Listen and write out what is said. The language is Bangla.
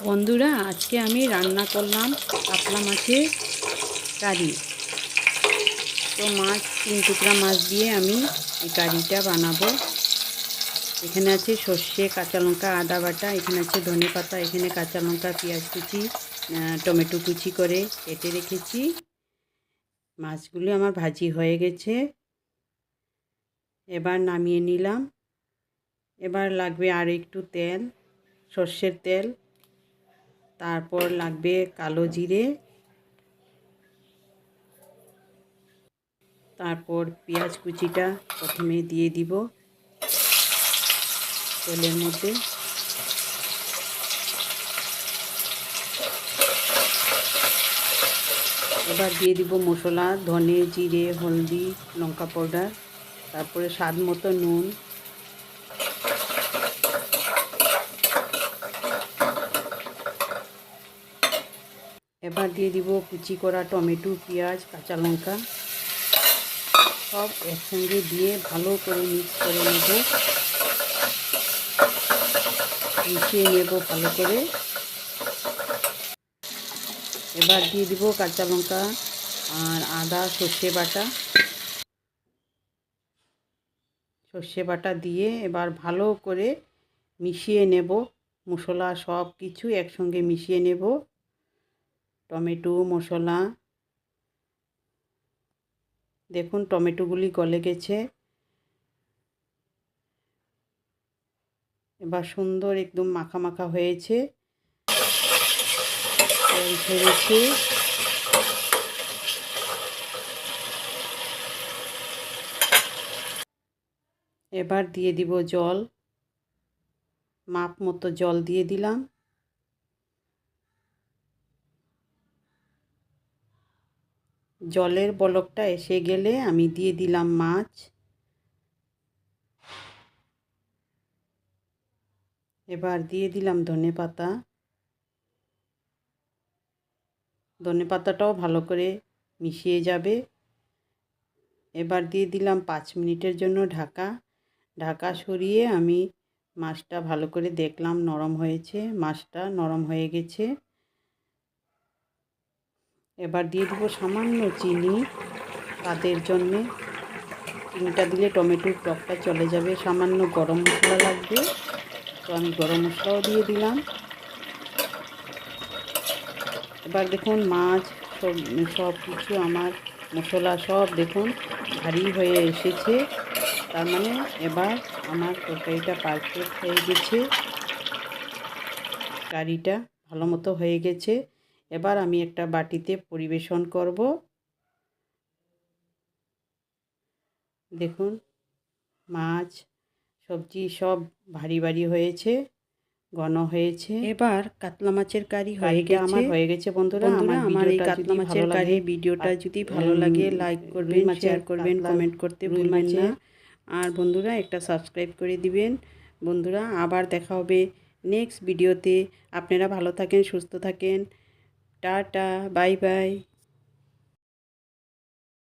বন্ধুরা, আজকে আমি রান্না করলাম কাতলা মাছের কারি। তো মাছ 3 টুকরা মাছ দিয়ে আমি এই কারিটা বানাবো। এখানে আছে সর্ষে, কাঁচা লঙ্কা, আদা বাটা, এখানে আছে ধনে পাতা, এখানে কাঁচা লঙ্কা, পেঁয়াজ কুচি, টমেটো কুচি করে কেটে রেখেছি। মাছগুলি আমার ভাজি হয়ে গেছে, এবার নামিয়ে নিলাম। এবার লাগবে আর একটু তেল, সর্ষের তেল, তারপর লাগবে কালো জিরে, তারপর পেঁয়াজ কুচিটা প্রথমে দিয়ে দিব তেলের মধ্যে। এবার দিয়ে দিব মশলা, ধনে, জিরে, হলদি, লঙ্কা পাউডার, তারপরে স্বাদ মতো নুন। এবার দিয়ে দিব কুচি করা টমেটো, পেঁয়াজ, কাঁচা লঙ্কা, সব একসঙ্গে দিয়ে ভালো করে মিক্স করে নেব, মিশিয়ে নেব ভালো করে। এবার দিয়ে দিব কাঁচা লঙ্কা আর আদা, সর্ষে বাটা দিয়ে এবার ভালো করে মিশিয়ে নেব। মশলা সব কিছু একসঙ্গে মিশিয়ে নেব, টমেটো, মশলা। দেখুন টমেটোগুলি গলে গেছে। এবার সুন্দর একদম মাখা মাখা হয়েছে, তেল ছেড়েছে। এবার দিয়ে দিব জল, মাপ মতো জল দিয়ে দিলাম। জলের বলকটা এসে গেলে আমি দিয়ে দিলাম মাছ। এবার দিয়ে দিলাম ধনে পাতা। ধনে পাতাটাও ভালো করে মিশিয়ে যাবে। এবার দিয়ে দিলাম 5 মিনিটের জন্য ঢাকা। ঢাকা সরিয়ে আমি মাছটা ভালো করে দেখলাম নরম হয়েছে, মাছটা নরম হয়ে গেছে। এবার দিয়ে দেব সামান্য চিনি স্বাদের জন্যে। চিনিটা দিলে টমেটোর টকটা চলে যাবে। সামান্য গরম মশলা লাগবে, তো আমি গরম মশলাও দিয়ে দিলাম। এবার দেখুন মাছ সব কিছু আমার মশলা সব দেখুন ভারী হয়ে এসেছে, তার মানে এবার আমার তরকারিটা পারফেক্ট হয়ে গেছে, কারিটা ভালো মতো হয়ে গেছে। এবার আমি একটা বাটিতে পরিবেশন করব। দেখুন মাছ সবজি সব ভারী ভারী হয়েছে, ঘন হয়েছে। এবার কাতলা মাছের কারি আমার হয়ে গেছে। বন্ধুরা, আমার এই কাতলা মাছের কারি ভিডিওটা যদি ভালো লাগে লাইক করবেন, শেয়ার করবেন, কমেন্ট করতে ভুলবেন না। আর বন্ধুরা একটা সাবস্ক্রাইব করে দিবেন। বন্ধুরা আবার দেখা হবে নেক্সট ভিডিওতে। আপনারা ভালো থাকেন, সুস্থ থাকেন। Tata, bye bye.